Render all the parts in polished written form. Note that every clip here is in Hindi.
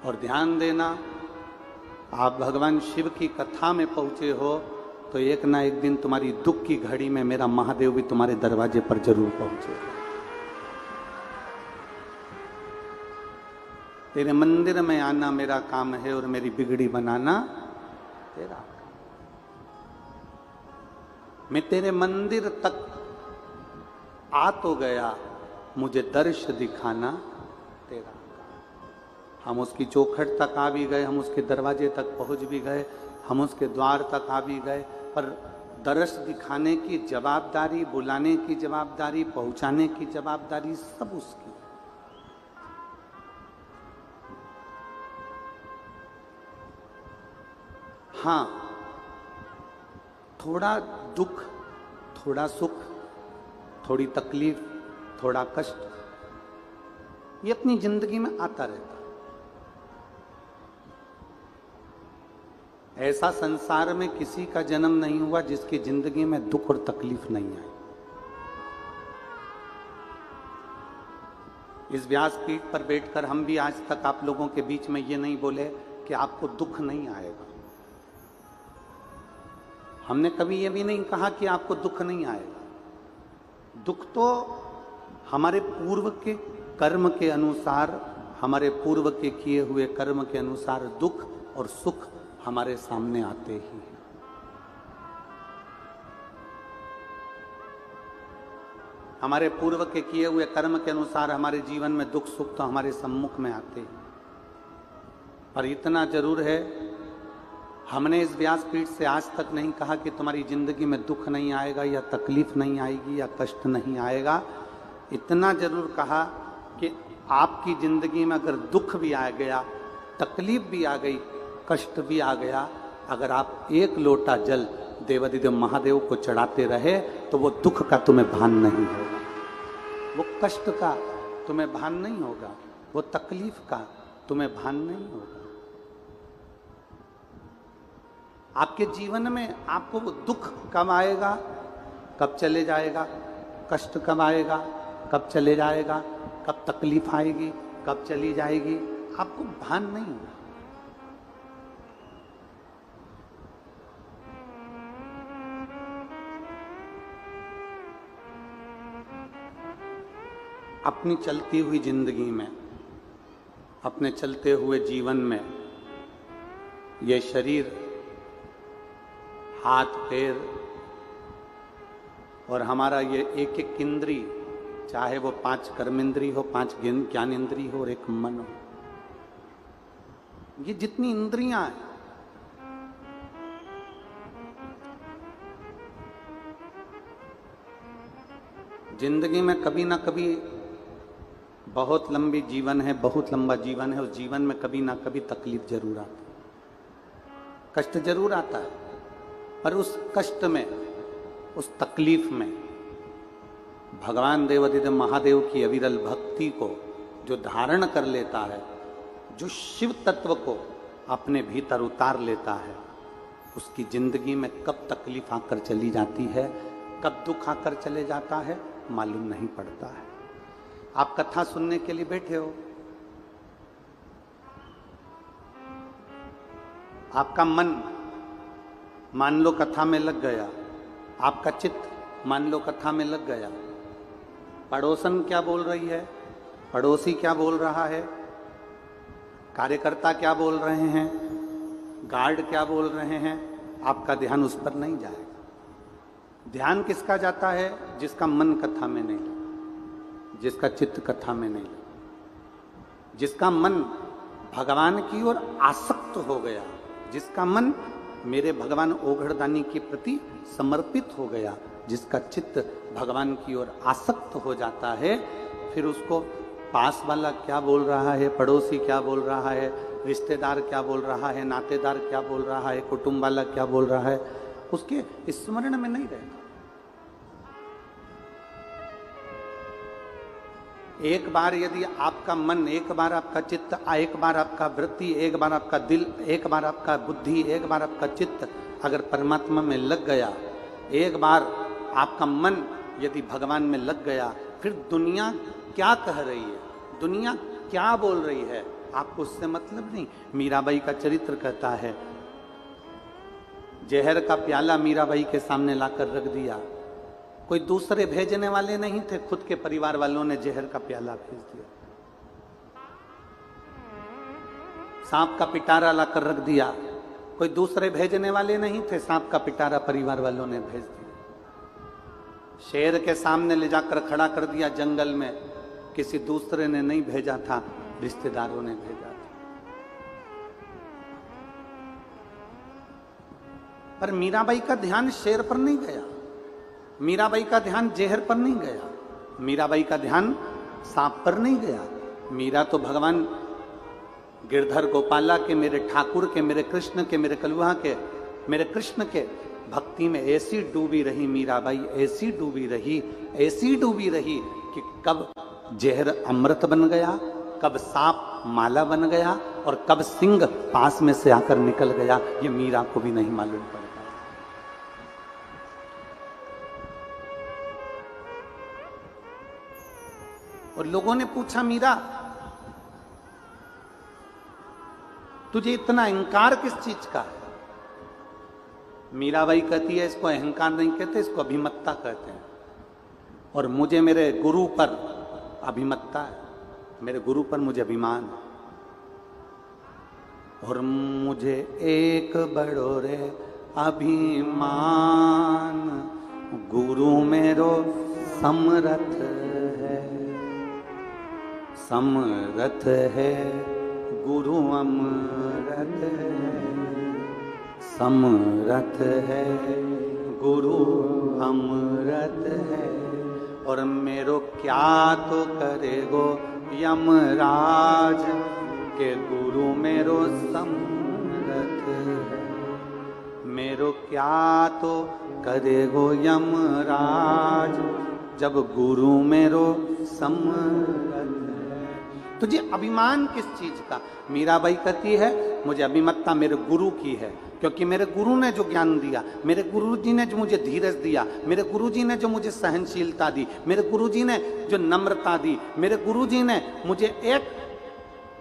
और ध्यान देना, आप भगवान शिव की कथा में पहुंचे हो तो एक ना एक दिन तुम्हारी दुख की घड़ी में मेरा महादेव भी तुम्हारे दरवाजे पर जरूर पहुंचेगा। तेरे मंदिर में आना मेरा काम है और मेरी बिगड़ी बनाना तेरा काम। मैं तेरे मंदिर तक आ तो गया, मुझे दर्श दिखाना तेरा काम। हम उसकी चौखट तक आ भी गए, हम उसके दरवाजे तक पहुंच भी गए, हम उसके द्वार तक आ भी गए, पर दर्श दिखाने की जवाबदारी, बुलाने की जवाबदारी, पहुंचाने की जवाबदारी सब उसकी। हाँ, थोड़ा दुख, थोड़ा सुख, थोड़ी तकलीफ, थोड़ा कष्ट, ये अपनी जिंदगी में आता रहता है। ऐसा संसार में किसी का जन्म नहीं हुआ जिसकी जिंदगी में दुख और तकलीफ नहीं आई। इस व्यासपीठ पर बैठकर हम भी आज तक आप लोगों के बीच में ये नहीं बोले कि आपको दुख नहीं आएगा। हमने कभी ये भी नहीं कहा कि आपको दुख नहीं आएगा। दुख तो हमारे पूर्व के कर्म के अनुसार, हमारे पूर्व के किए हुए कर्म के अनुसार दुख और सुख हमारे सामने आते ही हैं। हमारे पूर्व के किए हुए कर्म के अनुसार हमारे जीवन में दुख सुख तो हमारे सम्मुख में आते हैं। पर इतना जरूर है, हमने इस व्यासपीठ से आज तक नहीं कहा कि तुम्हारी जिंदगी में दुख नहीं आएगा या तकलीफ नहीं आएगी या कष्ट नहीं आएगा। इतना जरूर कहा कि आपकी जिंदगी में अगर दुख भी आ गया, तकलीफ भी आ गई, कष्ट भी आ गया, अगर आप एक लोटा जल देवाधिदेव महादेव को चढ़ाते रहे तो वो दुख का तुम्हें भान नहीं होगा, वो कष्ट का तुम्हें भान नहीं होगा, वो तकलीफ का तुम्हें भान नहीं होगा। आपके जीवन में आपको वो दुख कब आएगा, कब चले जाएगा, कष्ट कब आएगा, कब चले जाएगा, कब तकलीफ आएगी, कब चली जाएगी, आपको भान नहीं होगा। अपनी चलती हुई जिंदगी में, अपने चलते हुए जीवन में ये शरीर, हाथ पैर और हमारा ये एक एक इंद्री, चाहे वो 5 कर्मेंद्री हो, 5 ज्ञानेंद्री हो और एक मन हो, ये जितनी इंद्रियां हैं, जिंदगी में कभी ना कभी, बहुत लंबी जीवन है, बहुत लंबा जीवन है, उस जीवन में कभी ना कभी तकलीफ जरूर आती है, कष्ट जरूर आता है। पर उस कष्ट में, उस तकलीफ में भगवान देवाधिदेव महादेव की अविरल भक्ति को जो धारण कर लेता है, जो शिव तत्व को अपने भीतर उतार लेता है, उसकी जिंदगी में कब तकलीफ आकर चली जाती है, कब दुख आकर चले जाता है, मालूम नहीं पड़ता है। आप कथा सुनने के लिए बैठे हो, आपका मन मान लो कथा में लग गया, आपका चित्त मान लो कथा में लग गया, पड़ोसन क्या बोल रही है, पड़ोसी क्या बोल रहा है, कार्यकर्ता क्या बोल रहे हैं, गार्ड क्या बोल रहे हैं, आपका ध्यान उस पर नहीं जाएगा। ध्यान किसका जाता है? जिसका मन कथा में नहीं लगा, जिसका चित्त कथा में नहीं लगा, जिसका मन भगवान की ओर आसक्त हो गया, जिसका मन मेरे भगवान ओघड़दानी के प्रति समर्पित हो गया, जिसका चित्त भगवान की ओर आसक्त हो जाता है, फिर उसको पास वाला क्या बोल रहा है, पड़ोसी क्या बोल रहा है, रिश्तेदार क्या बोल रहा है, नातेदार क्या बोल रहा है, कुटुंब वाला क्या बोल रहा है, उसके स्मरण में नहीं रहेगा। एक बार यदि आपका मन, एक बार आपका चित्त, एक बार आपका वृत्ति, एक बार आपका दिल, एक बार आपका बुद्धि, एक बार आपका चित्त अगर परमात्मा में लग गया, एक बार आपका मन यदि भगवान में लग गया, फिर दुनिया क्या कह रही है, दुनिया क्या बोल रही है, आपको उससे मतलब नहीं। मीराबाई का चरित्र कहता है, जहर का प्याला मीराबाई के सामने लाकर रख दिया। कोई दूसरे भेजने वाले नहीं थे, खुद के परिवार वालों ने जहर का प्याला भेज दिया। सांप का पिटारा लाकर रख दिया, कोई दूसरे भेजने वाले नहीं थे, सांप का पिटारा परिवार वालों ने भेज दिया। शेर के सामने ले जाकर खड़ा कर दिया जंगल में, किसी दूसरे ने नहीं भेजा था, रिश्तेदारों ने भेजा था। पर मीराबाई का ध्यान शेर पर नहीं गया, मीराबाई का ध्यान जहर पर नहीं गया, मीराबाई का ध्यान सांप पर नहीं गया। मीरा तो भगवान गिरधर गोपाला के, मेरे ठाकुर के, मेरे कृष्ण के, मेरे कलुहा के, मेरे कृष्ण के भक्ति में ऐसी डूबी रही मीराबाई, ऐसी डूबी रही, ऐसी डूबी रही कि कब जहर अमृत बन गया, कब सांप माला बन गया और कब सिंह पास में से आकर निकल गया, ये मीरा को भी नहीं मालूम पड़ गया। और लोगों ने पूछा, मीरा तुझे इतना अहंकार किस चीज का है? मीराबाई कहती है, इसको अहंकार नहीं कहते, इसको अभिमत्ता कहते हैं। और मुझे मेरे गुरु पर अभिमत्ता है, मेरे गुरु पर मुझे अभिमान है। और मुझे एक बड़ो रे अभिमान, गुरु मेरो समरथ है, समरथ है गुरु अमरथ है, समरथ है गुरु अमरत है। और मेरो क्या तो करेगो यमराज के गुरु मेरो समरथ है, मेरो क्या तो करेगो यमराज जब गुरु मेरो समरथ है। तुझे अभिमान किस चीज का? मीराबाई कहती है, मुझे अभिमत्ता मेरे गुरु की है, क्योंकि मेरे गुरु ने जो ज्ञान दिया, मेरे गुरु जी ने जो मुझे धीरज दिया, मेरे गुरु जी ने जो मुझे सहनशीलता दी, मेरे गुरु जी ने जो नम्रता दी, मेरे गुरु जी ने मुझे एक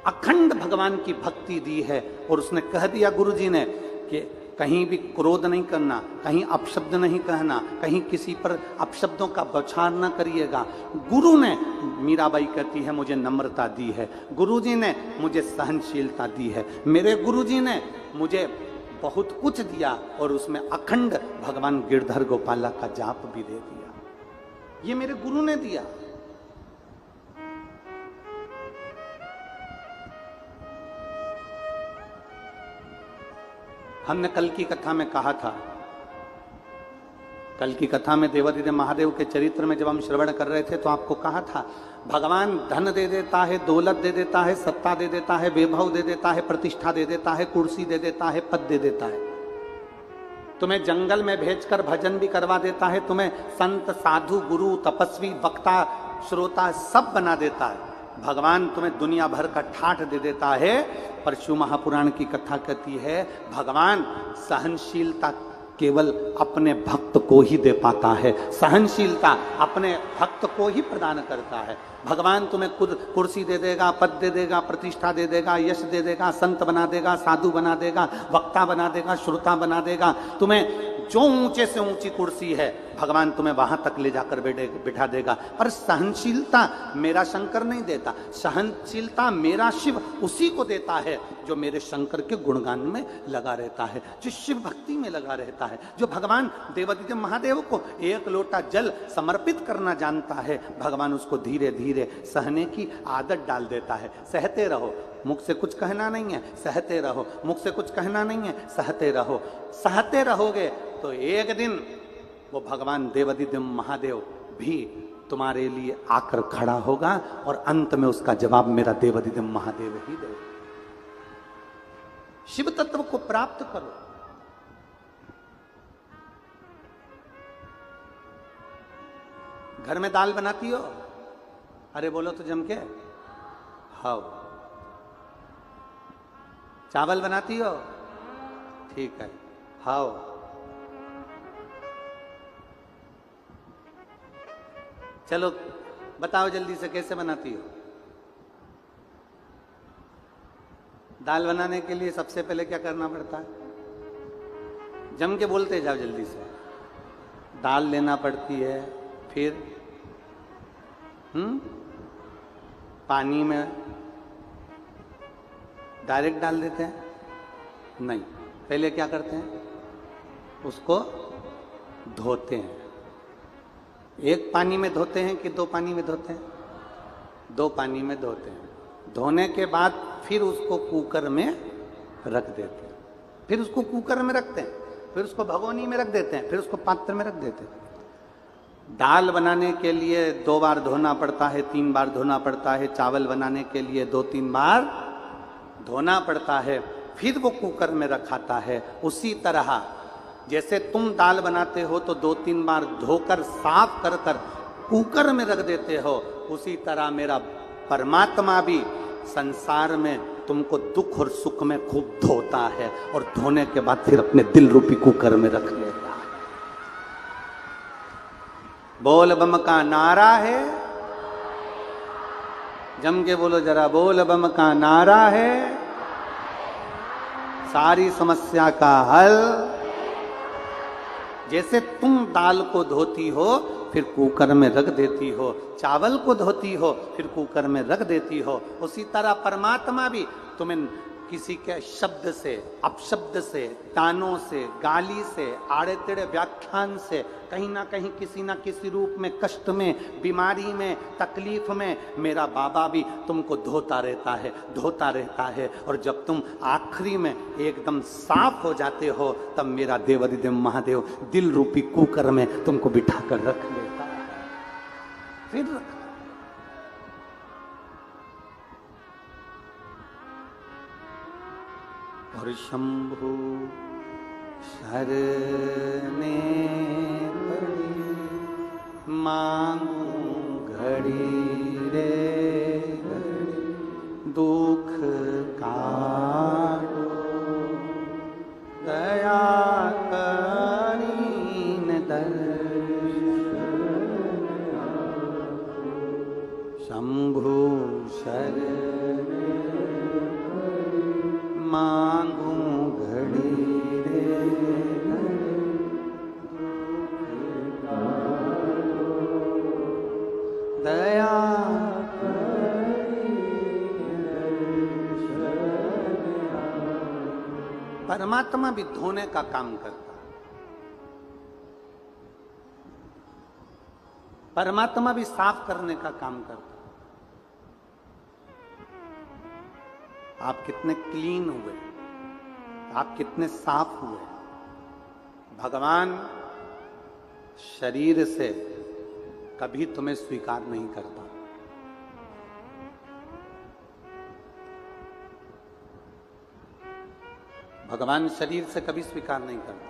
अखंड भगवान की भक्ति दी है। और उसने कह दिया गुरु जी ने कि कहीं भी क्रोध नहीं करना, कहीं अपशब्द नहीं कहना, कहीं किसी पर अपशब्दों का बौछार न करिएगा। गुरु ने, मीराबाई कहती है, मुझे नम्रता दी है, गुरुजी ने मुझे सहनशीलता दी है, मेरे गुरुजी ने मुझे बहुत कुछ दिया और उसमें अखंड भगवान गिरधर गोपाला का जाप भी दे दिया। ये मेरे गुरु ने दिया। हमने कल की कथा में कहा था, कल की कथा में देवादिदेव महादेव के चरित्र में जब हम श्रवण कर रहे थे तो आपको कहा था, भगवान धन दे देता है, दौलत दे देता है, सत्ता दे देता है, वैभव दे देता है, प्रतिष्ठा दे देता है, कुर्सी दे देता है, पद दे देता है, तुम्हें जंगल में भेजकर भजन भी करवा देता है, तुम्हें संत साधु गुरु तपस्वी वक्ता श्रोता सब बना देता है। भगवान तुम्हें दुनिया भर का ठाठ दे देता है। पर शिव महापुराण की कथा कहती है, भगवान सहनशीलता केवल अपने भक्त को ही दे पाता है, सहनशीलता अपने भक्त को ही प्रदान करता है। भगवान तुम्हें खुद कुर्सी दे देगा, पद दे देगा, प्रतिष्ठा दे देगा, यश दे देगा, संत बना देगा, साधु बना देगा, वक्ता बना देगा, श्रोता बना देगा। तुम्हें जो ऊंचे से ऊंची कुर्सी है भगवान तुम्हें वहां तक ले जाकर बिठा देगा। पर सहनशीलता मेरा शंकर नहीं देता, सहनशीलता मेरा शिव उसी को देता है जो मेरे शंकर के गुणगान में लगा रहता है, जो शिव भक्ति में लगा रहता है, जो भगवान देवादिदेव महादेव को एक लोटा जल समर्पित करना जानता है। भगवान उसको धीरे धीरे सहने की आदत डाल देता है। सहते रहो, मुख से कुछ कहना नहीं है, सहते रहो, मुख से कुछ कहना नहीं है, सहते रहो। सहते रहोगे तो एक दिन वो भगवान देवादिदेव महादेव भी तुम्हारे लिए आकर खड़ा होगा और अंत में उसका जवाब मेरा देवादिदेव महादेव ही देगा। शिव तत्व को प्राप्त करो। घर में दाल बनाती हो? अरे बोलो तो जम के। हाँ। चावल बनाती हो? ठीक है, हाँ। चलो बताओ जल्दी से कैसे बनाती हो? दाल बनाने के लिए सबसे पहले क्या करना पड़ता है? जम के बोलते जाओ जल्दी से। दाल लेना पड़ती है, फिर पानी में डायरेक्ट डाल देते हैं? नहीं, पहले क्या करते हैं? उसको धोते हैं। एक पानी में धोते हैं कि दो पानी में धोते हैं? दो पानी में धोते हैं। धोने के बाद फिर उसको कुकर में रख देते हैं, फिर उसको कुकर में रखते हैं, फिर उसको भगोनी में रख देते हैं, फिर उसको पात्र में रख देते हैं। दाल बनाने के लिए 2 बार धोना पड़ता है, 3 बार धोना पड़ता है। चावल बनाने के लिए 2-3 बार धोना पड़ता है, फिर वो कुकर में रखाता है। उसी तरह जैसे तुम दाल बनाते हो तो 2-3 बार धोकर साफ कर कर कुकर में रख देते हो, उसी तरह मेरा परमात्मा भी संसार में तुमको दुख और सुख में खूब धोता है, और धोने के बाद फिर अपने दिल रूपी कुकर में रख लेता है। बोल बम का नारा है, जम के बोलो जरा, बोल बम का नारा है, सारी समस्या का हल। जैसे तुम दाल को धोती हो फिर कुकर में रख देती हो, चावल को धोती हो फिर कुकर में रख देती हो, उसी तरह परमात्मा भी तुम्हें किसी के शब्द से, अपशब्द से, तानों से, गाली से, आड़े टेढ़े व्याख्यान से, कहीं ना कहीं किसी ना किसी रूप में, कष्ट में, बीमारी में, तकलीफ में मेरा बाबा भी तुमको धोता रहता है, धोता रहता है। और जब तुम आखिरी में एकदम साफ हो जाते हो तब मेरा देवाधिदेव महादेव दिल रूपी कुकर में तुमको बिठा कर रख लेता है, फिर रख। और शंभु शरणे पड़ी, मांगू घड़ी रे घड़ी, दुख काटो दया करीन दर्शन। शंभु शरणे मांगू घड़ी रे घड़ी, दया परमात्मा भी धोने का काम करता है, परमात्मा भी साफ करने का काम करता है। आप कितने क्लीन हुए, आप कितने साफ हुए। भगवान शरीर से कभी तुम्हें स्वीकार नहीं करता। भगवान शरीर से कभी स्वीकार नहीं करता।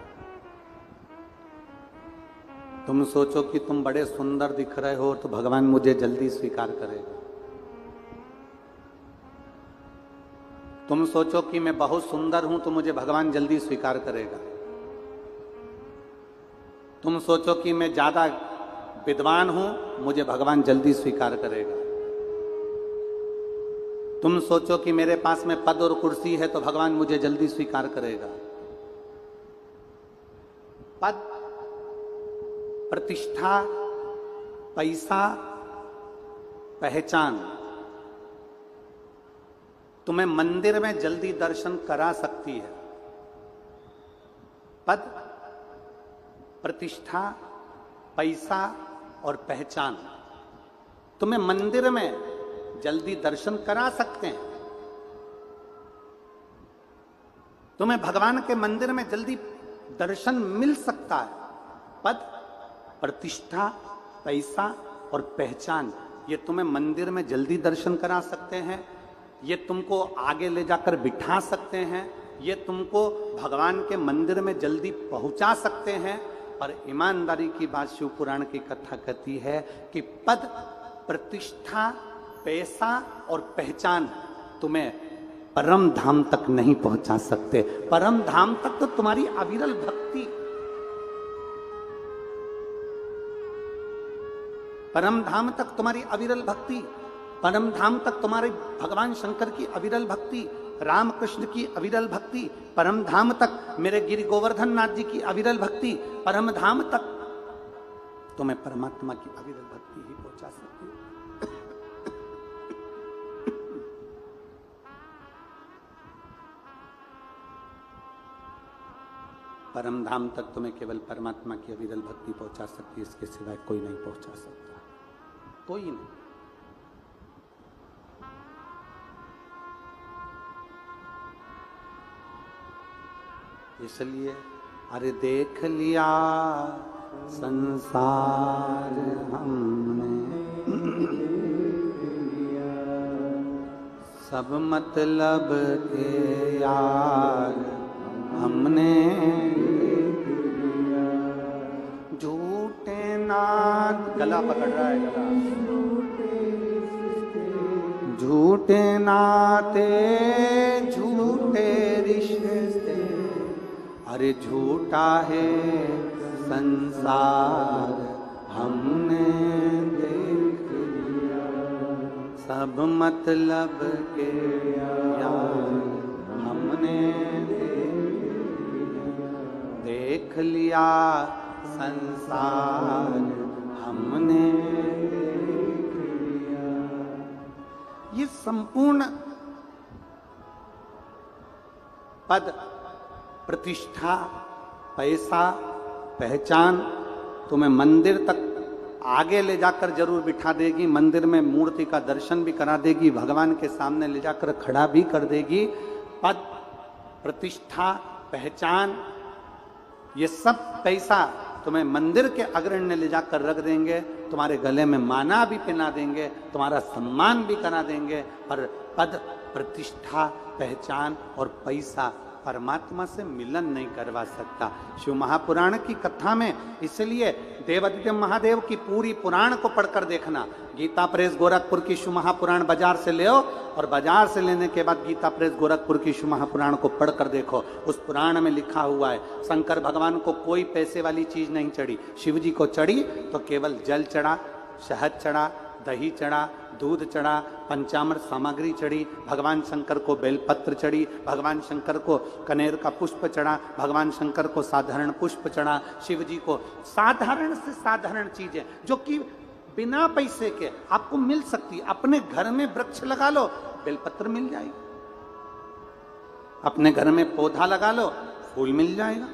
तुम सोचो कि तुम बड़े सुंदर दिख रहे हो तो भगवान मुझे जल्दी स्वीकार करेगा। तुम सोचो कि मैं बहुत सुंदर हूं तो मुझे भगवान जल्दी स्वीकार करेगा। तुम सोचो कि मैं ज्यादा विद्वान हूं, मुझे भगवान जल्दी स्वीकार करेगा। तुम सोचो कि मेरे पास में पद और कुर्सी है तो भगवान मुझे जल्दी स्वीकार करेगा। पद, प्रतिष्ठा, पैसा, पहचान तुम्हें मंदिर में जल्दी दर्शन करा सकती है। पद, प्रतिष्ठा, पैसा और पहचान तुम्हें मंदिर में जल्दी दर्शन करा सकते हैं। तुम्हें भगवान के मंदिर में जल्दी दर्शन मिल सकता है। पद, प्रतिष्ठा, पैसा और पहचान ये तुम्हें मंदिर में जल्दी दर्शन करा सकते हैं, ये तुमको आगे ले जाकर बिठा सकते हैं, ये तुमको भगवान के मंदिर में जल्दी पहुंचा सकते हैं। पर ईमानदारी की बात शिव पुराण की कथा कहती है कि पद, प्रतिष्ठा, पैसा और पहचान तुम्हें परम धाम तक नहीं पहुंचा सकते। परम धाम तक तो तुम्हारी अविरल भक्ति, परम धाम तक तुम्हारी अविरल भक्ति, परम धाम तक तुम्हारे भगवान शंकर की अविरल भक्ति, रामकृष्ण की अविरल भक्ति परम धाम तक, मेरे गिरि गोवर्धन नाथ जी की अविरल भक्ति परम धाम तक तुम्हें परमात्मा की अविरल भक्ति ही पहुंचा सकती है। परम धाम तक तुम्हें केवल परमात्मा की अविरल भक्ति पहुंचा सकती है, इसके सिवाय कोई नहीं पहुंचा सकता, कोई नहीं। इसलिए अरे देख लिया संसार हमने, सब मतलब के यार हमने, झूठे नाथ, गला पकड़ रहा है गला, झूठे नाते झूठे रिश्ते, अरे झूठा है संसार हमने देख लिया, सब मतलब के यार हमने देख लिया, संसार हमने देख लिया। ये संपूर्ण पद, प्रतिष्ठा, पैसा, पहचान तुम्हें मंदिर तक आगे ले जाकर जरूर बिठा देगी, मंदिर में मूर्ति का दर्शन भी करा देगी, भगवान के सामने ले जाकर खड़ा भी कर देगी। पद, प्रतिष्ठा, पहचान, ये सब पैसा तुम्हें मंदिर के अग्रण्य ले जाकर रख देंगे, तुम्हारे गले में माला भी पहना देंगे, तुम्हारा सम्मान भी करा देंगे, पर पद, प्रतिष्ठा, पहचान और पैसा परमात्मा से मिलन नहीं करवा सकता। शिव महापुराण की कथा में इसलिए देवादित्य महादेव की पूरी पुराण को पढ़कर देखना। गीता प्रेस गोरखपुर की शिव महापुराण बाजार से ले आओ और बाजार से लेने के बाद गीता प्रेस गोरखपुर की शिव महापुराण को पढ़कर देखो। उस पुराण में लिखा हुआ है शंकर भगवान को कोई पैसे वाली चीज नहीं चढ़ी, शिव जी को चढ़ी तो केवल जल चढ़ा, शहद चढ़ा, दही चढ़ा, दूध चढ़ा, पंचामृत सामग्री चढ़ी, भगवान शंकर को बेलपत्र चढ़ी, भगवान शंकर को कनेर का पुष्प चढ़ा, भगवान शंकर को साधारण पुष्प चढ़ा। शिव जी को साधारण से साधारण चीजें जो कि बिना पैसे के आपको मिल सकती। अपने घर में वृक्ष लगा लो, बेलपत्र मिल जाएगी। अपने घर में पौधा लगा लो, फूल मिल जाएगा।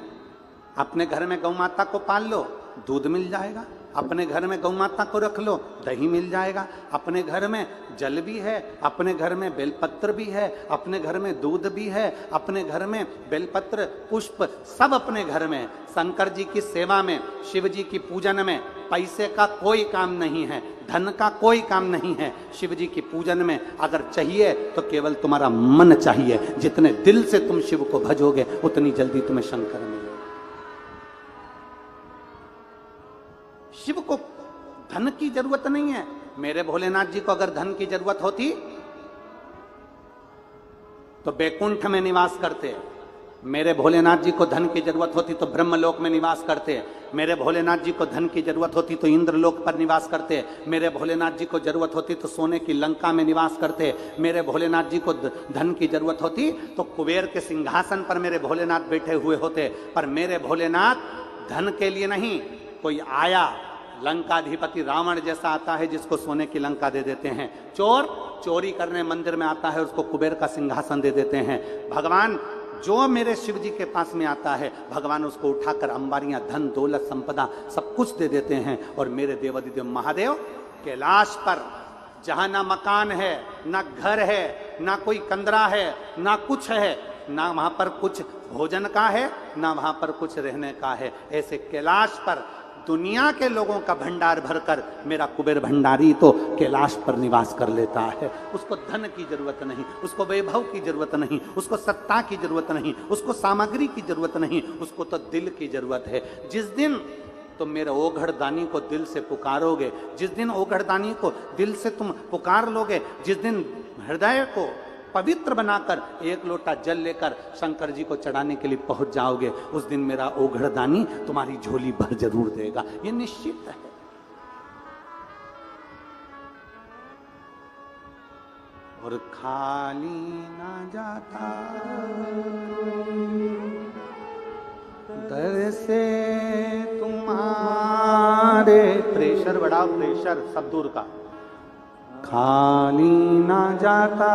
अपने घर में गौ माता को पाल लो, दूध मिल जाएगा। अपने घर में गौ माता को रख लो, दही मिल जाएगा। अपने घर में जल भी है, अपने घर में बेलपत्र भी है, अपने घर में दूध भी है, अपने घर में बेलपत्र, पुष्प सब अपने घर में। शंकर जी की सेवा में, शिव जी की पूजन में पैसे का कोई काम नहीं है, धन का कोई काम नहीं है। शिव जी की पूजन में अगर चाहिए तो केवल तुम्हारा मन चाहिए। जितने दिल से तुम शिव को भजोगे उतनी जल्दी तुम्हें शंकर मिलेगा। शिव को धन की जरूरत नहीं है। मेरे भोलेनाथ जी को अगर धन की जरूरत होती तो बैकुंठ में निवास करते। मेरे भोलेनाथ जी को धन की जरूरत होती तो ब्रह्मलोक में निवास करते। मेरे भोलेनाथ जी को धन की जरूरत होती तो इंद्रलोक पर निवास करते। मेरे भोलेनाथ जी को जरूरत होती तो सोने की लंका में निवास करते। मेरे भोलेनाथ जी को धन की जरूरत होती तो कुबेर के सिंहासन पर मेरे भोलेनाथ बैठे हुए होते। पर मेरे भोलेनाथ धन के लिए नहीं, कोई आया लंकाधिपति रावण जैसा आता है जिसको सोने की लंका दे देते हैं। चोर चोरी करने मंदिर में आता है, उसको कुबेर का सिंहासन दे देते हैं। भगवान जो मेरे शिव जी के पास में आता है, भगवान उसको उठाकर अंबारियां, धन, दौलत, संपदा सब कुछ दे देते हैं। और मेरे देवादिदेव महादेव कैलाश पर जहां ना मकान है, ना घर है, ना कोई कंदरा है, ना कुछ है, ना वहां पर कुछ भोजन का है, ना वहां पर कुछ रहने का है, ऐसे कैलाश पर दुनिया के लोगों का भंडार भरकर मेरा कुबेर भंडारी तो कैलाश पर निवास कर लेता है। उसको धन की जरूरत नहीं, उसको वैभव की जरूरत नहीं, उसको सत्ता की जरूरत नहीं, उसको सामग्री की जरूरत नहीं, उसको तो दिल की जरूरत है। जिस दिन तुम मेरे ओघड़दानी को दिल से पुकारोगे, जिस दिन ओघड़दानी को दिल से तुम पुकार लोगे, जिस दिन हृदय को पवित्र बनाकर एक लोटा जल लेकर शंकर जी को चढ़ाने के लिए पहुंच जाओगे, उस दिन मेरा ओघड़दानी तुम्हारी झोली भर जरूर देगा। ये निश्चित है। और और खाली ना जाता दर से तुम्हारे। प्रेशर बढ़ाओ, प्रेशर सब दूर का। खाली ना जाता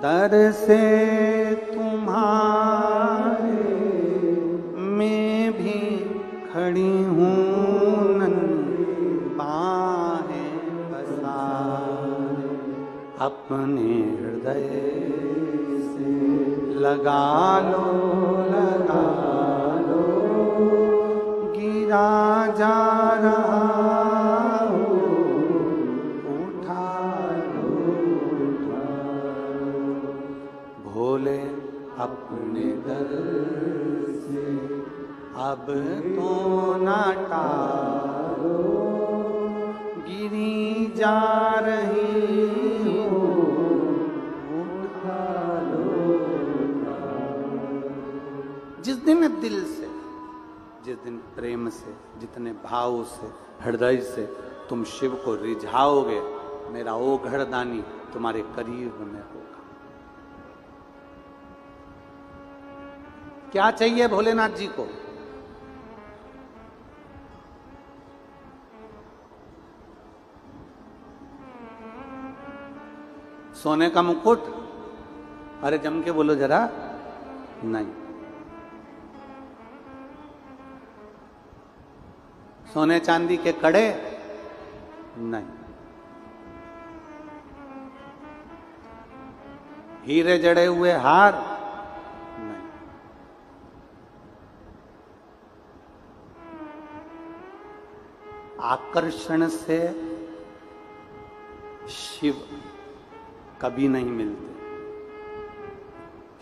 दर से तुम्हारे, मैं भी खड़ी हूँ बाहें पसारे। अपने हृदय से लगा लो, लगा लो, गिरा जा रहा हूँ, उठा लो, उठा लो। भोले अपने दर से अब तो ना टालो, गिरी जा रही हूँ, उठा लो, उठा लो। जिस दिन दिल से, जिस दिन प्रेम से, जितने भाव से, हृदय से तुम शिव को रिझाओगे, मेरा ओ घरदानी तुम्हारे करीब में होगा। क्या चाहिए भोलेनाथ जी को? सोने का मुकुट? अरे जम के बोलो जरा। नहीं। सोने चांदी के कड़े? नहीं। हीरे जड़े हुए हार? नहीं। आकर्षण से शिव कभी नहीं मिलते।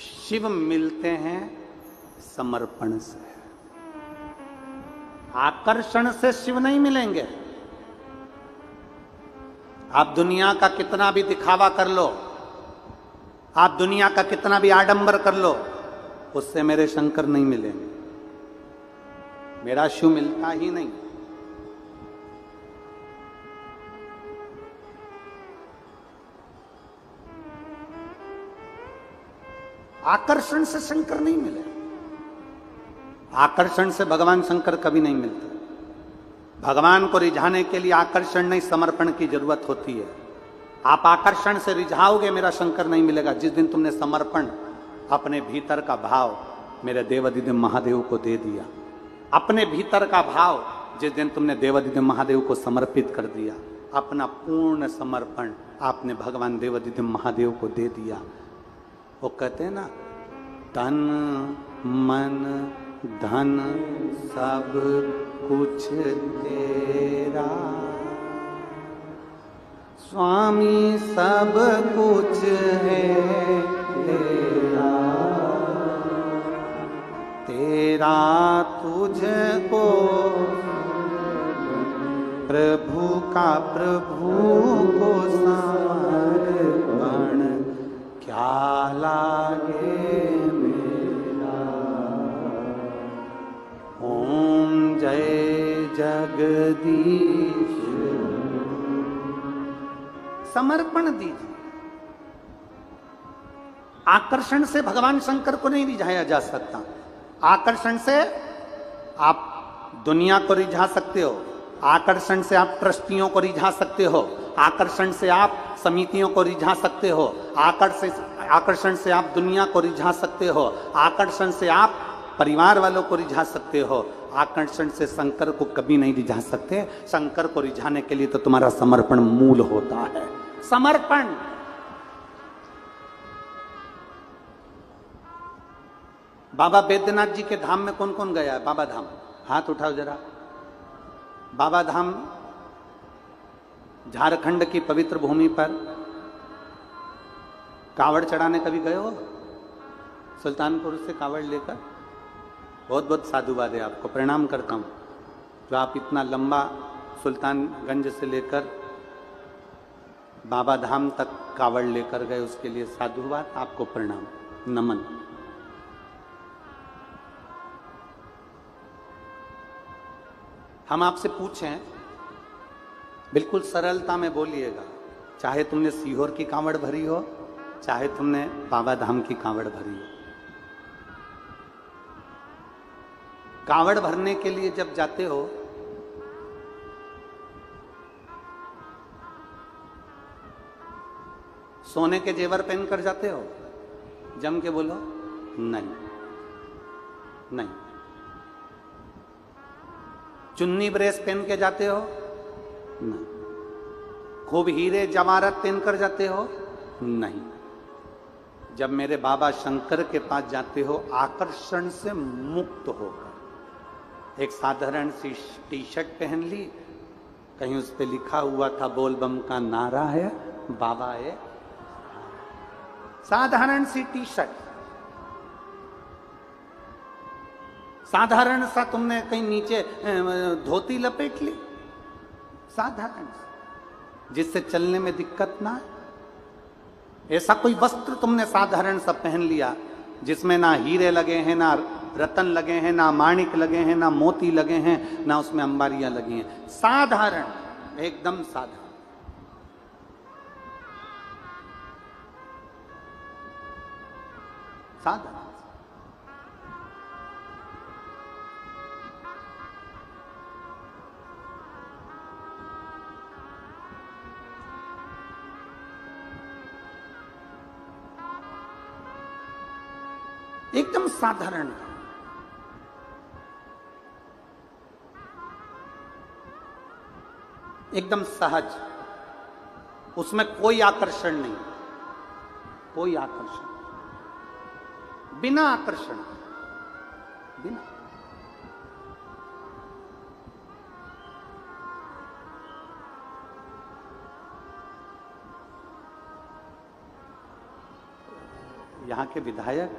शिव मिलते हैं समर्पण से। आकर्षण से शिव नहीं मिलेंगे। आप दुनिया का कितना भी दिखावा कर लो, आप दुनिया का कितना भी आडंबर कर लो, उससे मेरे शंकर नहीं मिलेंगे। मेरा शिव मिलता ही नहीं। आकर्षण से शंकर नहीं मिले। आकर्षण से भगवान शंकर कभी नहीं मिलते। भगवान को रिझाने के लिए आकर्षण नहीं, समर्पण की जरूरत होती है। आप आकर्षण से रिझाओगे, मेरा शंकर नहीं मिलेगा। जिस दिन तुमने समर्पण, अपने भीतर का भाव मेरे देवाधिदेव महादेव को दे दिया, अपने भीतर का भाव जिस दिन तुमने देवाधिदेव महादेव को समर्पित कर दिया, अपना पूर्ण समर्पण आपने भगवान देवाधिदेव महादेव को दे दिया, वो कहते हैं ना, तन मन धन सब कुछ तेरा, स्वामी सब कुछ है तेरा, तेरा तुझको प्रभु का प्रभु को समर्पण क्या लागे मेरा। ओम जय जगदीश। समर्पण दीजिए। आकर्षण से भगवान शंकर को नहीं रिझाया जा सकता। आकर्षण से आप दुनिया को रिझा सकते हो, आकर्षण से आप ट्रस्टियों को रिझा सकते हो, आकर्षण से आप समितियों को रिझा सकते हो, आकर्षण से आप दुनिया को रिझा सकते हो, आकर्षण से आप परिवार वालों को रिझा सकते हो। आकर्षण से शंकर को कभी नहीं रिझा सकते। शंकर को रिझाने के लिए तो तुम्हारा समर्पण मूल होता है। समर्पण। बाबा बैद्यनाथ जी के धाम में कौन कौन गया है? बाबा धाम हाथ उठाओ जरा। बाबा धाम झारखंड की पवित्र भूमि पर कावड़ चढ़ाने कभी गए हो? सुल्तानपुर से कावड़ लेकर? बहुत बहुत साधुवाद है, आपको प्रणाम करता हूँ जो आप इतना लंबा सुल्तानगंज से लेकर बाबा धाम तक कावड़ लेकर गए, उसके लिए साधुवाद, आपको प्रणाम, नमन। हम आपसे पूछें, बिल्कुल सरलता में बोलिएगा, चाहे तुमने सीहोर की कांवड़ भरी हो, चाहे तुमने बाबा धाम की कांवड़ भरी हो। कांवड़ भरने के लिए जब जाते हो सोने के जेवर पहनकर जाते हो? जम के बोलो। नहीं नहीं। चुन्नी ब्रेस पहन के जाते हो? नहीं। खूब हीरे जवाहरात पहनकर जाते हो? नहीं। जब मेरे बाबा शंकर के पास जाते हो आकर्षण से मुक्त होकर, एक साधारण सी टी शर्ट पहन ली, कहीं उस पे लिखा हुआ था बोल बम का नारा है, बाबा है, साधारण सी टी शर्ट, साधारण सा तुमने कहीं नीचे धोती लपेट ली, साधारण सा, जिससे चलने में दिक्कत ना है। ऐसा कोई वस्त्र तुमने साधारण सा पहन लिया जिसमें ना हीरे लगे हैं, ना रतन लगे हैं, ना माणिक लगे हैं, ना मोती लगे हैं, ना उसमें अंबारियां लगी हैं, साधारण, एकदम साधारण। साधारण एकदम साधारण, एकदम सहज, उसमें कोई आकर्षण नहीं, कोई आकर्षण, बिना आकर्षण, बिना। यहां के विधायक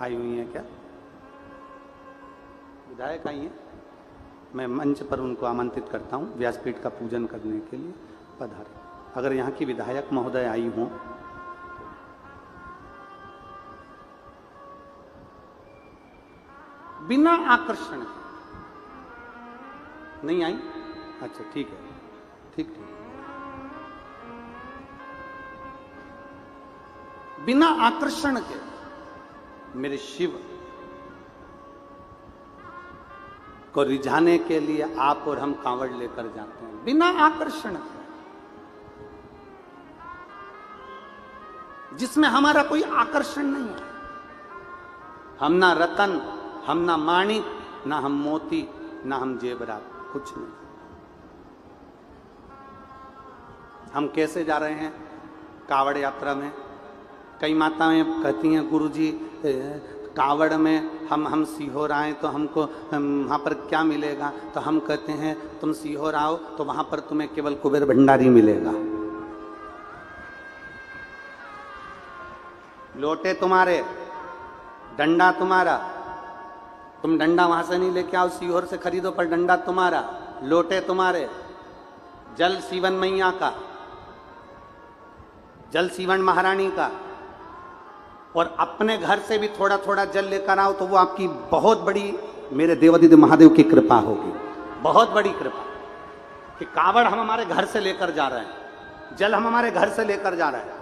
आई हुई हैं क्या? विधायक आई हैं? मैं मंच पर उनको आमंत्रित करता हूं व्यासपीठ का पूजन करने के लिए, पधारें। अगर यहाँ की विधायक महोदय आई हों, बिना आकर्षण के। नहीं आई? अच्छा ठीक है, ठीक ठीक। बिना आकर्षण के मेरे शिव को रिझाने के लिए आप और हम कांवड़ लेकर जाते हैं, बिना आकर्षण के, जिसमें हमारा कोई आकर्षण नहीं है। हम ना रतन, हम ना माणिक, ना हम मोती, ना हम जेवरात, कुछ नहीं। हम कैसे जा रहे हैं कांवड़ यात्रा में? कई माताएं कहती हैं गुरुजी कांवड़ में हम सीहोर आए तो हमको वहाँ पर क्या मिलेगा? तो हम कहते हैं तुम सीहोर आओ तो वहाँ पर तुम्हें केवल कुबेर भंडारी मिलेगा। लोटे तुम्हारे, डंडा तुम्हारा, तुम डंडा वहां से नहीं लेके आओ, सीहोर से खरीदो, पर डंडा तुम्हारा, लोटे तुम्हारे, जल सीवन मैया का, जल सीवन महारानी का, और अपने घर से भी थोड़ा थोड़ा जल लेकर आओ तो वो आपकी बहुत बड़ी, मेरे देवादिदेव महादेव की कृपा होगी, बहुत बड़ी कृपा कि कांवड़ हम हमारे घर से लेकर जा रहे हैं, जल हम हमारे घर से लेकर जा रहे हैं।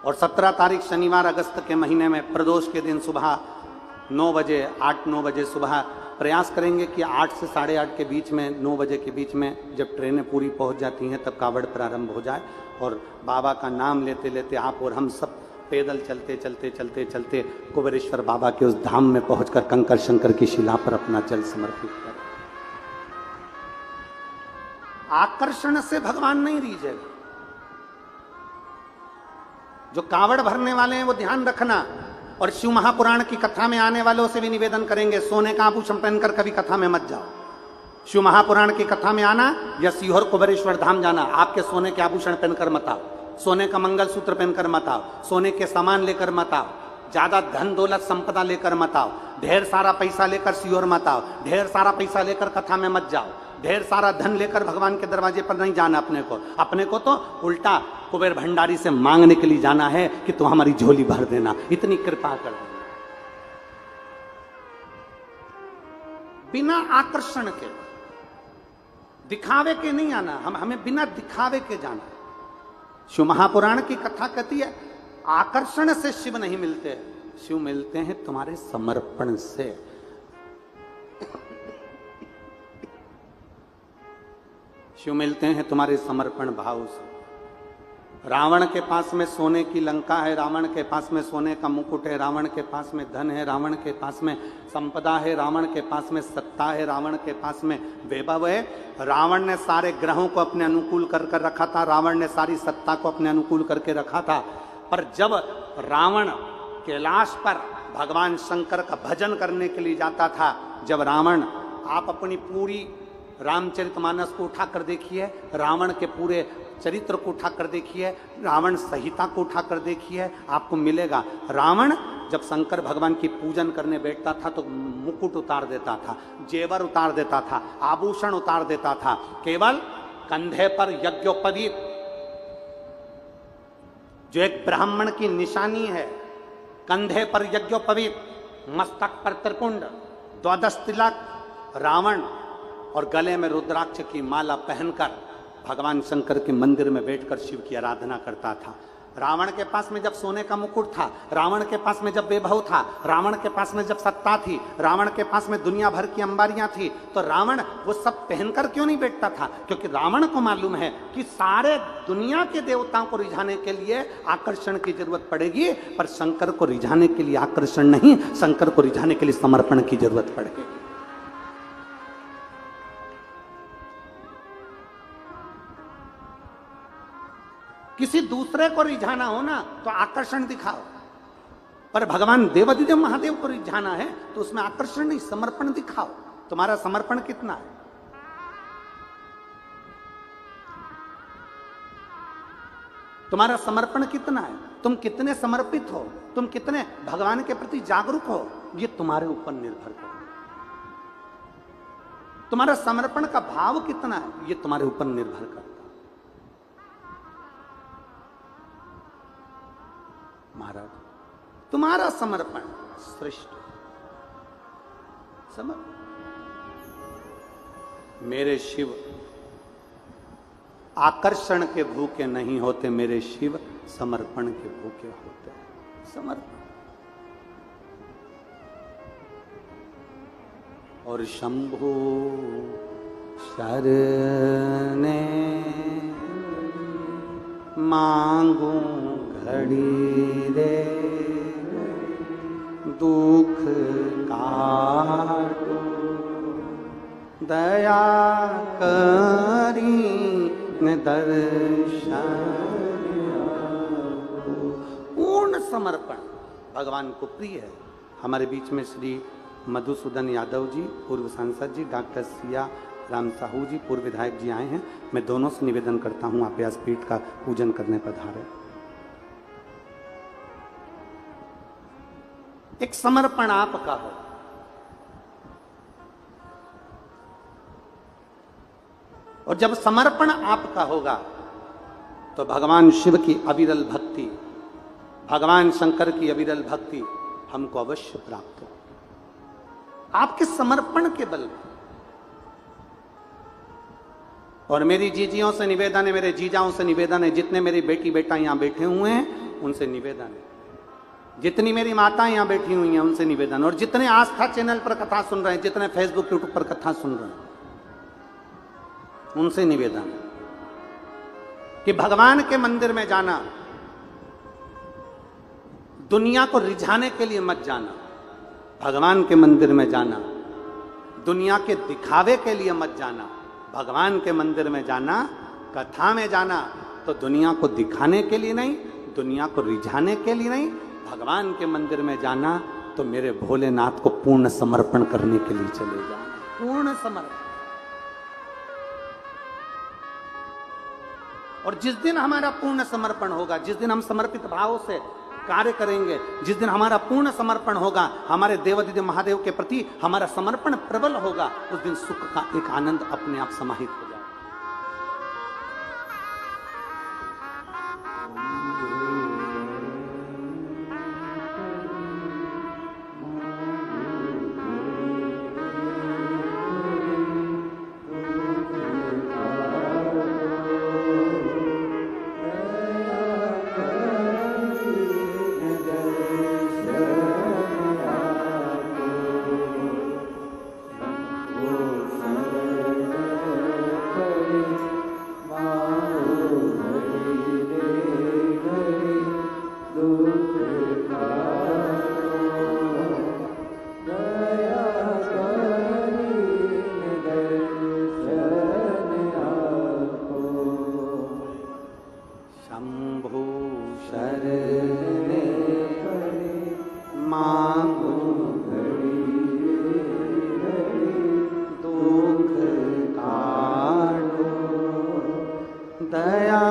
और 17 तारीख शनिवार अगस्त के महीने में प्रदोष के दिन सुबह 9 बजे, 8-9 बजे सुबह प्रयास करेंगे कि 8 से 8:30 के बीच में, 9 बजे के बीच में जब ट्रेनें पूरी पहुंच जाती हैं तब कांवड़ प्रारंभ हो जाए, और बाबा का नाम लेते लेते आप और हम सब पैदल चलते चलते चलते चलते कुबेरेश्वर बाबा के उस धाम में पहुंचकर कंकर शंकर की शिला पर अपना जल समर्पित करें। आकर्षण से भगवान नहीं रीझेगा। जो कांवड़ भरने वाले हैं वो ध्यान रखना, और शिव महापुराण की कथा में आने वालों से भी निवेदन करेंगे सोने का आभूषण पहनकर कभी कथा में मत जाओ। शिव महापुराण की कथा में आना या सीहोर कुबेरेश्वर धाम जाना, आपके सोने के आभूषण पहनकर मत आओ, सोने का मंगलसूत्र पहनकर मत आओ, सोने के सामान लेकर मत आओ, ज्यादा धन दौलत संपदा लेकर मत आओ, ढेर सारा पैसा लेकर सीहोर मत आओ, ढेर सारा पैसा लेकर कथा में मत जाओ, ढेर सारा धन लेकर भगवान के दरवाजे पर नहीं जाना। अपने को तो उल्टा कुबेर भंडारी से मांगने के लिए जाना है कि तुम हमारी झोली भर देना, इतनी कृपा कर देना। बिना आकर्षण के दिखावे के नहीं आना, हमें बिना दिखावे के जाना। शिव महापुराण की कथा कहती है आकर्षण से शिव नहीं मिलते, शिव मिलते हैं तुम्हारे समर्पण से। शिव मिलते हैं तुम्हारे समर्पण भाव से। रावण के पास में सोने की लंका है, रावण के पास में सोने का मुकुट है, रावण के पास में धन है, रावण के पास में संपदा है, रावण के पास में सत्ता है, रावण के पास में वैभव है। रावण ने सारे ग्रहों को अपने अनुकूल कर रखा था, रावण ने सारी सत्ता को अपने अनुकूल करके रखा था। पर जब रावण कैलाश पर भगवान शंकर का भजन करने के लिए जाता था, जब रावण, आप अपनी पूरी रामचरितमानस को उठाकर देखिए, रावण के पूरे चरित्र को उठाकर देखिए, रावण संहिता को उठाकर देखिए, आपको मिलेगा रावण जब शंकर भगवान की पूजन करने बैठता था तो मुकुट उतार देता था, जेवर उतार देता था, आभूषण उतार देता था, केवल कंधे पर यज्ञोपवीत जो एक ब्राह्मण की निशानी है, कंधे पर यज्ञोपवीत, मस्तक पर त्रिपुंड, द्वादश तिलक, रावण और गले में रुद्राक्ष की माला पहनकर भगवान शंकर के मंदिर में बैठकर शिव की आराधना करता था। रावण के पास में जब सोने का मुकुट था, रावण के पास में जब वैभव था, रावण के पास में जब सत्ता थी, रावण के पास में दुनिया भर की अंबारियां थी, तो रावण वो सब पहनकर क्यों नहीं बैठता था? क्योंकि रावण को मालूम है कि सारे दुनिया के देवताओं को रिझाने के लिए आकर्षण की जरूरत पड़ेगी, पर शंकर को रिझाने के लिए आकर्षण नहीं, शंकर को रिझाने के लिए समर्पण की जरूरत पड़ेगी। किसी दूसरे को रिझाना हो ना तो आकर्षण दिखाओ, पर भगवान देवाधिदेव महादेव को रिझाना है तो उसमें आकर्षण नहीं, समर्पण दिखाओ। तुम्हारा समर्पण कितना है? तुम्हारा समर्पण कितना है? तुम कितने समर्पित हो, तुम कितने भगवान के प्रति जागरूक हो, ये तुम्हारे ऊपर निर्भर करता है। तुम्हारा समर्पण का भाव कितना है, ये तुम्हारे ऊपर निर्भर करता है। महाराज, तुम्हारा समर्पण श्रेष्ठ समर्पण। मेरे शिव आकर्षण के भूखे नहीं होते, मेरे शिव समर्पण के भूखे होते हैं। समर्पण। और शंभु शरणे मांगू घड़ी रे, दुख काटो दया करी न दर्शन। पूर्ण समर्पण भगवान को प्रिय है। हमारे बीच में श्री मधुसूदन यादव जी, पूर्व सांसद जी, डॉक्टर सिया राम साहू जी, पूर्व विधायक जी आए हैं। मैं दोनों से निवेदन करता हूं, आप व्यासपीठ का पूजन करने पधारे। एक समर्पण आपका हो, और जब समर्पण आपका होगा तो भगवान शिव की अविरल भक्ति, भगवान शंकर की अविरल भक्ति हमको अवश्य प्राप्त हो, आपके समर्पण के बल पर। और मेरी जीजियों से निवेदन है, मेरे जीजाओं से निवेदन है, जितने मेरी बेटी बेटा यहां बैठे हुए हैं उनसे निवेदन है, जितनी मेरी माता यहां बैठी हुई हैं उनसे निवेदन, और जितने आस्था चैनल पर कथा सुन रहे हैं, जितने फेसबुक यूट्यूब पर कथा सुन रहे हैं, उनसे निवेदन कि भगवान के मंदिर में जाना दुनिया को रिझाने के लिए मत जाना। भगवान के मंदिर में जाना दुनिया के दिखावे के लिए मत जाना। भगवान के मंदिर में जाना, कथा में जाना तो दुनिया को दिखाने के लिए नहीं, दुनिया को रिझाने के लिए नहीं। भगवान के मंदिर में जाना तो मेरे भोलेनाथ को पूर्ण समर्पण करने के लिए चले जाना। पूर्ण समर्पण। और जिस दिन हमारा पूर्ण समर्पण होगा, जिस दिन हम समर्पित भाव से कार्य करेंगे, जिस दिन हमारा पूर्ण समर्पण होगा, हमारे देवाधिदेव महादेव के प्रति हमारा समर्पण प्रबल होगा, उस दिन सुख का एक आनंद अपने आप समाहित हो जाएगा। दया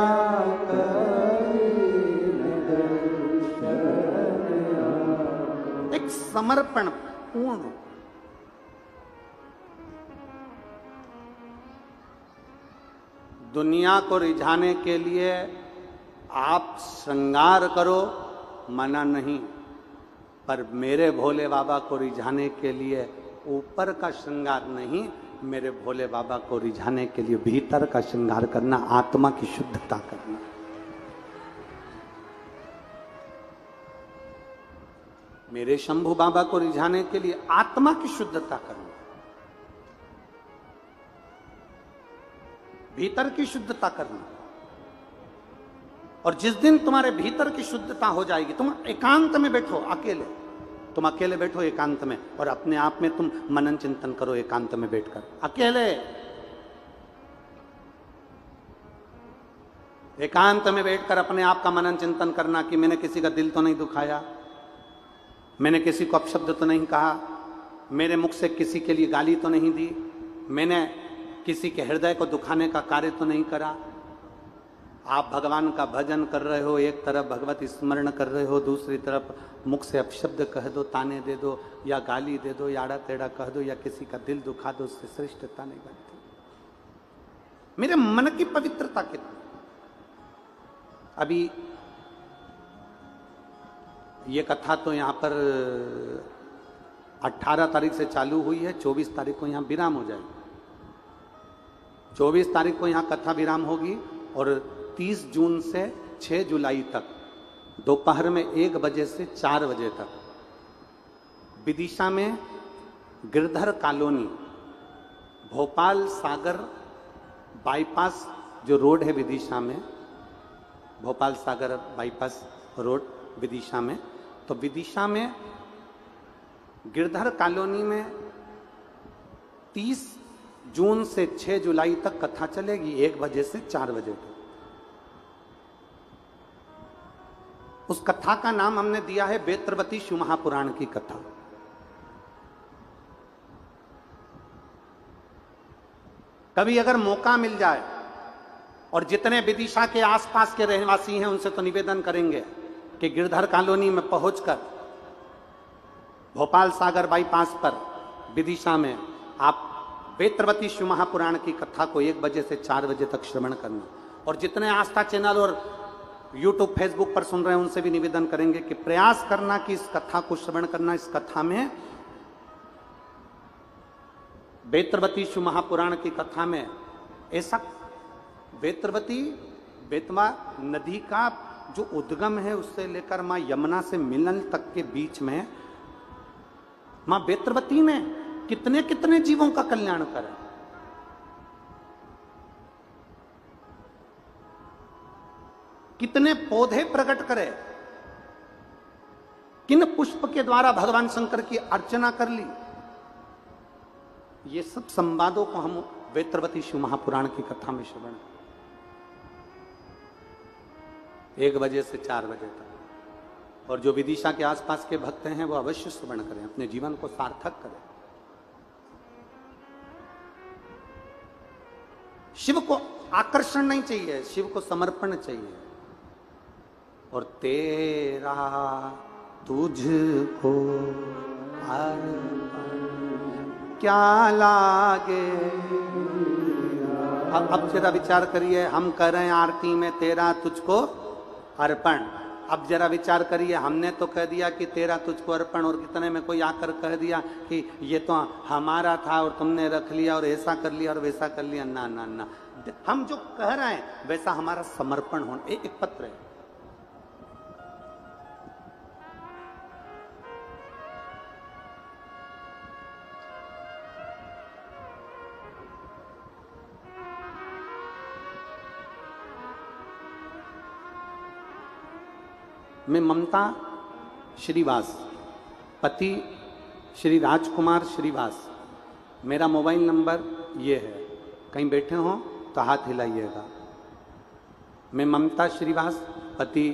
एक समर्पण पूर्ण। दुनिया को रिझाने के लिए आप श्रृंगार करो, मना नहीं, पर मेरे भोले बाबा को रिझाने के लिए ऊपर का श्रृंगार नहीं, मेरे भोले बाबा को रिझाने के लिए भीतर का श्रृंगार करना, आत्मा की शुद्धता करना। मेरे शंभू बाबा को रिझाने के लिए आत्मा की शुद्धता करना, भीतर की शुद्धता करना। और जिस दिन तुम्हारे भीतर की शुद्धता हो जाएगी, तुम एकांत में बैठो, अकेले, तुम अकेले बैठो एकांत में और अपने आप में तुम मनन चिंतन करो एकांत में बैठकर, अकेले एकांत में बैठकर अपने आप का मनन चिंतन करना कि मैंने किसी का दिल तो नहीं दुखाया, मैंने किसी को अपशब्द तो नहीं कहा, मेरे मुख से किसी के लिए गाली तो नहीं दी, मैंने किसी के हृदय को दुखाने का कार्य तो नहीं करा। आप भगवान का भजन कर रहे हो, एक तरफ भगवत स्मरण कर रहे हो, दूसरी तरफ मुख से अपशब्द कह दो, ताने दे दो या गाली दे दो या आड़ा टेढ़ा कह दो या किसी का दिल दुखा दो, उससे श्रेष्ठता नहीं बनती। मेरे मन की पवित्रता कितनी। अभी ये कथा तो यहाँ पर 18 तारीख से चालू हुई है, 24 तारीख को यहाँ विराम हो जाएगी। 24 तारीख को यहाँ कथा विराम होगी और 30 जून से 6 जुलाई तक दोपहर में 1 बजे से 4 बजे तक विदिशा में गिरधर कॉलोनी, भोपाल सागर बाईपास जो रोड है विदिशा में, भोपाल सागर बाईपास रोड विदिशा में, तो विदिशा में गिरधर कॉलोनी में 30 जून से 6 जुलाई तक कथा चलेगी, 1 बजे से 4 बजे तक। उस कथा का नाम हमने दिया है बेत्रवती शिव महापुराण की कथा। कभी अगर मौका मिल जाए और जितने विदिशा के आसपास के रहवासी हैं उनसे तो निवेदन करेंगे कि गिरधर कॉलोनी में पहुंचकर भोपाल सागर बाईपास पर विदिशा में आप बेत्रवती शिव महापुराण की कथा को 1 बजे से 4 बजे तक श्रवण करना। और जितने आस्था चैनल और यूट्यूब फेसबुक पर सुन रहे हैं उनसे भी निवेदन करेंगे कि प्रयास करना कि इस कथा को श्रवण करना। इस कथा में, बेत्रवती शिव महापुराण की कथा में ऐसा बेत्रवती, बेतवा नदी का जो उद्गम है उससे लेकर मां यमुना से मिलन तक के बीच में मां बेत्रवती ने कितने कितने जीवों का कल्याण करा। कितने पौधे प्रकट करे, किन पुष्प के द्वारा भगवान शंकर की अर्चना कर ली। ये सब संवादों को हम बेत्रवती शिव महापुराण की कथा में श्रवण 1 बजे से 4 बजे तक। और जो विदिशा के आसपास के भक्त हैं वो अवश्य श्रवण करें, अपने जीवन को सार्थक करें। शिव को आकर्षण नहीं चाहिए, शिव को समर्पण चाहिए। और तेरा तुझको क्या लागे। अब जरा विचार करिए, हम कर रहे हैं आरती में तेरा तुझको अर्पण। अब जरा विचार करिए, हमने तो कह दिया कि तेरा तुझको अर्पण और कितने में कोई आकर कह दिया कि ये तो हमारा था और तुमने रख लिया और ऐसा कर लिया और वैसा कर लिया। ना ना ना, हम जो कह रहे हैं वैसा हमारा समर्पण होना। एक पत्र है, मैं ममता श्रीवास, पति श्री राजकुमार श्रीवास, मेरा मोबाइल नंबर ये है, कहीं बैठे हो तो हाथ हिलाइएगा। मैं ममता श्रीवास, पति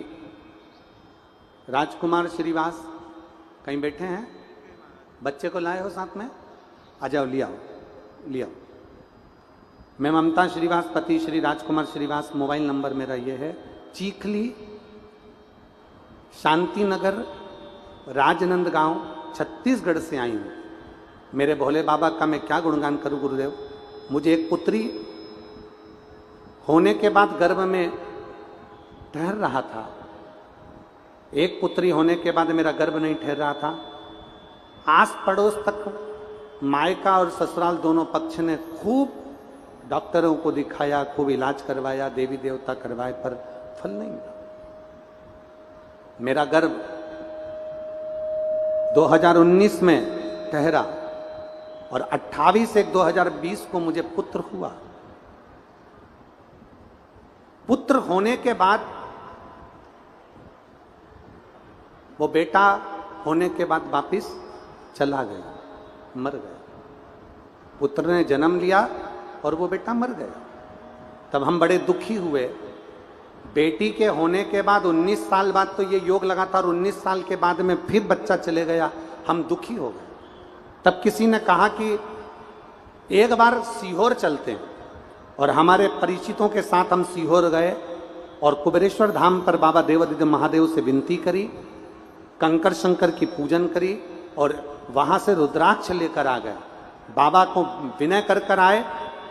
राजकुमार श्रीवास, कहीं बैठे हैं? बच्चे को लाए हो साथ में? आ जाओ, ले आओ, ले आओ। मैं ममता श्रीवास, पति श्री राजकुमार श्रीवास, मोबाइल नंबर मेरा ये है। चीखली, शांति नगर, राजनंदगांव, छत्तीसगढ़ से आई हूँ। मेरे भोले बाबा का मैं क्या गुणगान करूँ गुरुदेव। मुझे एक पुत्री होने के बाद गर्भ में ठहर रहा था, एक पुत्री होने के बाद मेरा गर्भ नहीं ठहर रहा था। आस पड़ोस तक मायका और ससुराल दोनों पक्ष ने खूब डॉक्टरों को दिखाया, खूब इलाज करवाया, देवी देवता करवाए, पर फल नहीं मिला। मेरा गर्भ 2019 में ठहरा और 28/1/2020 को मुझे पुत्र हुआ। पुत्र होने के बाद वो बेटा होने के बाद वापिस चला गया, मर गया। पुत्र ने जन्म लिया और वो बेटा मर गया। तब हम बड़े दुखी हुए। बेटी के होने के बाद 19 साल बाद तो ये योग लगा था और 19 साल के बाद में फिर बच्चा चले गया। हम दुखी हो गए। तब किसी ने कहा कि एक बार सीहोर चलते हैं, और हमारे परिचितों के साथ हम सीहोर गए और कुबेरेश्वर धाम पर बाबा देवादिदेव महादेव से विनती करी, कंकर शंकर की पूजन करी और वहां से रुद्राक्ष लेकर आ गए। बाबा को विनय कर आए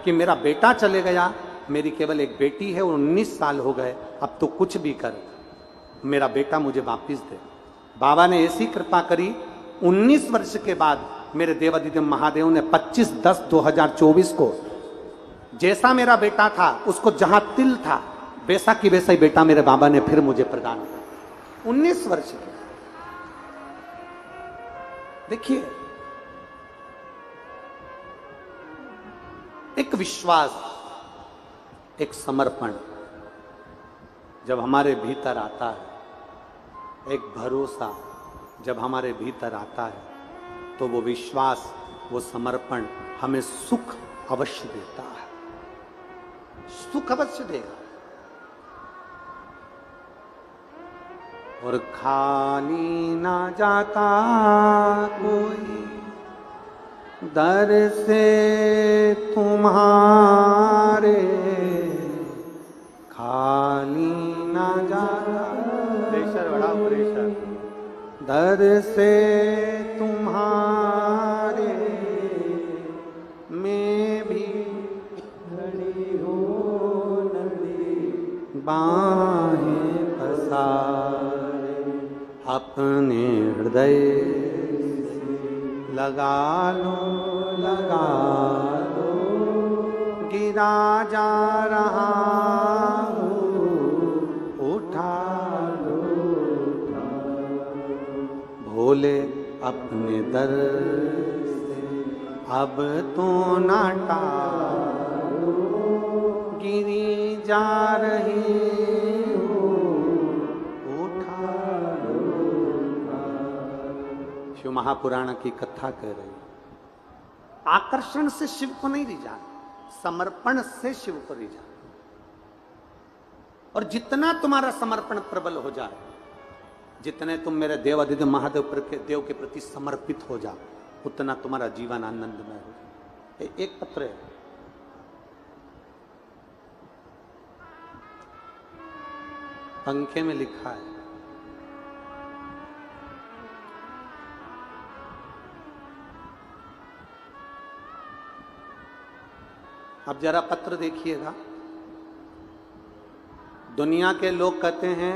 कि मेरा बेटा चले गया, मेरी केवल एक बेटी है, 19 साल हो गए, अब तो कुछ भी कर, मेरा बेटा मुझे वापिस दे। बाबा ने ऐसी कृपा करी, 19 वर्ष के बाद मेरे देवादिदेव महादेव ने 25/10/2024 को जैसा मेरा बेटा था, उसको जहां तिल था वैसा की वैसा ही बेटा मेरे बाबा ने फिर मुझे प्रदान किया, 19 वर्ष के। देखिए, एक विश्वास, एक समर्पण जब हमारे भीतर आता है, एक भरोसा जब हमारे भीतर आता है, तो वो विश्वास, वो समर्पण हमें सुख अवश्य देता है, सुख अवश्य देगा। और खाली ना जाता कोई दर से तुम्हारे, खाली ना जाता, प्रेशर बढ़ाओ, प्रेशर, दर से तुम्हारे, मैं भी खड़ी हो नदी बाहें पसारे, अपने हृदय लगा लो, लगा लो, गिरा जा रहा हूँ, उठा लो, उठा लो, भोले अपने दर से अब तो ना टालो, गिरी जा रही हो, उठा लो, उठा लो। शिव महापुराण की कथा कह रही है, आकर्षण से शिव को नहीं रिझाना, समर्पण से शिव को रिझाना। और जितना तुम्हारा समर्पण प्रबल हो जाए, जितने तुम मेरे देवादिदेव महादेव देव के प्रति समर्पित हो जाओ, उतना तुम्हारा जीवन आनंदमय हो जाए। एक पत्र है, पंखे में लिखा है, अब जरा पत्र देखिएगा। दुनिया के लोग कहते हैं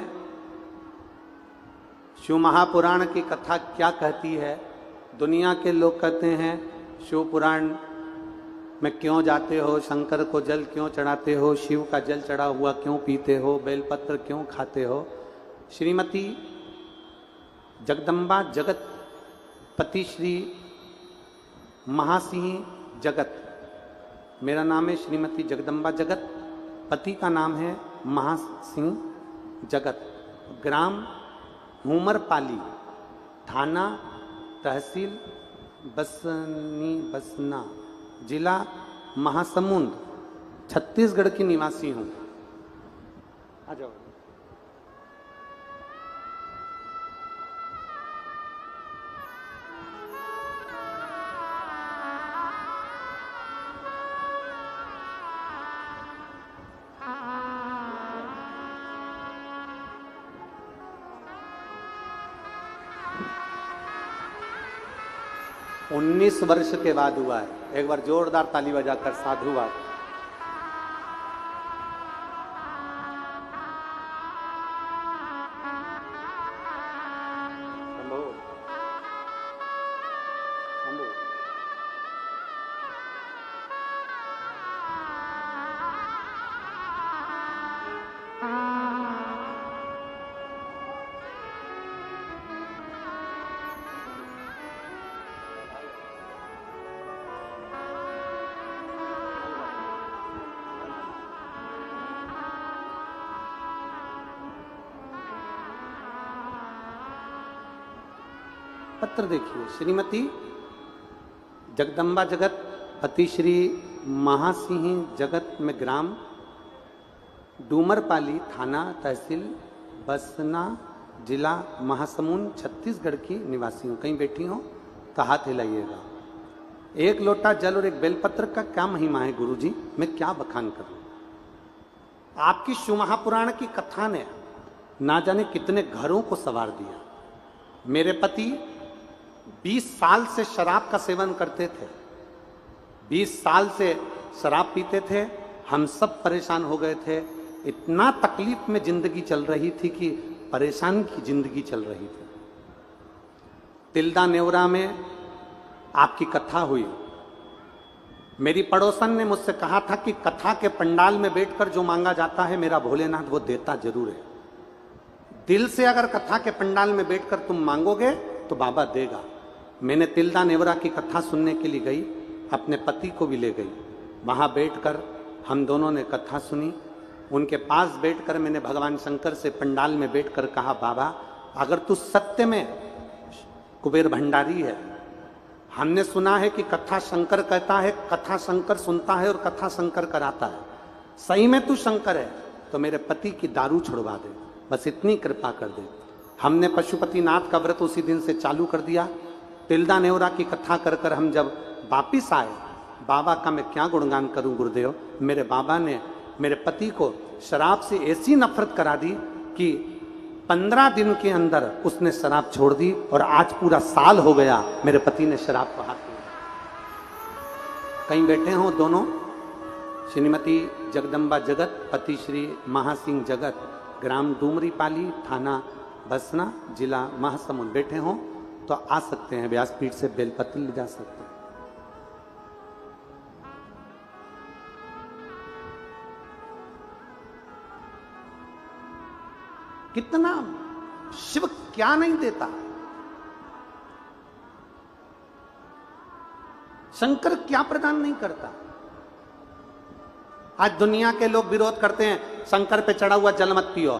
शिव महापुराण की कथा क्या कहती है। दुनिया के लोग कहते हैं शिव पुराण में क्यों जाते हो, शंकर को जल क्यों चढ़ाते हो, शिव का जल चढ़ा हुआ क्यों पीते हो, बेलपत्र क्यों खाते हो। श्रीमती जगदम्बा जगत पति श्री महासिंह जगत, मेरा नाम है श्रीमती जगदम्बा जगत, पति का नाम है महासिंह जगत, ग्राम हुमरपाली, थाना तहसील बसना, जिला महासमुंद, छत्तीसगढ़ की निवासी हूं। आ जाओ। 19 वर्ष के बाद हुआ है। एक बार जोरदार ताली बजाकर साधुवाद। पत्र देखिए। श्रीमती जगदम्बा जगत पति श्री महासिंह जगत में ग्राम डूमरपाली थाना तहसील बसना जिला महासमुंद छत्तीसगढ़ की निवासी हूँ। कहीं बैठी हो तो हाथ हिलाइएगा। एक लोटा जल और एक बेलपत्र का क्या महिमा है गुरुजी, मैं क्या बखान करूं। आपकी शिव महापुराण की कथा ने ना जाने कितने घरों को संवार दिया। मेरे पति 20 साल से शराब का सेवन करते थे, 20 साल से शराब पीते थे। हम सब परेशान हो गए थे। इतना तकलीफ में जिंदगी चल रही थी कि परेशान की जिंदगी चल रही थी। तिल्दा नेवरा में आपकी कथा हुई। मेरी पड़ोसन ने मुझसे कहा था कि कथा के पंडाल में बैठकर जो मांगा जाता है मेरा भोलेनाथ वो देता जरूर है। दिल से अगर कथा के पंडाल में बैठकर तुम मांगोगे तो बाबा देगा। मैंने तिल्दा नेवरा की कथा सुनने के लिए गई, अपने पति को भी ले गई। वहां बैठकर हम दोनों ने कथा सुनी। उनके पास बैठकर मैंने भगवान शंकर से पंडाल में बैठकर कहा, बाबा अगर तू सत्य में कुबेर भंडारी है, हमने सुना है कि कथा शंकर कहता है, कथा शंकर सुनता है और कथा शंकर कराता है, सही में तू शंकर है तो मेरे पति की दारू छुड़वा दे, बस इतनी कृपा कर दे। हमने पशुपतिनाथ का व्रत उसी दिन से चालू कर दिया। तिल्दा नेवरा की कथा कर कर हम जब वापिस आए, बाबा का मैं क्या गुणगान करूं गुरुदेव। मेरे बाबा ने मेरे पति को शराब से ऐसी नफरत करा दी कि 15 दिन के अंदर उसने शराब छोड़ दी और आज पूरा साल हो गया मेरे पति ने शराब को हाथ लिया। कहीं बैठे हो दोनों, श्रीमती जगदम्बा जगत पति श्री महासिंह जगत ग्राम डूमरीपाली थाना बसना जिला महासमुंद बैठे हो तो आ सकते हैं। व्यासपीठ से बेलपत्र ले जा सकते हैं। कितना शिव क्या नहीं देता, शंकर क्या प्रदान नहीं करता। आज दुनिया के लोग विरोध करते हैं, शंकर पे चढ़ा हुआ जल मत पियो।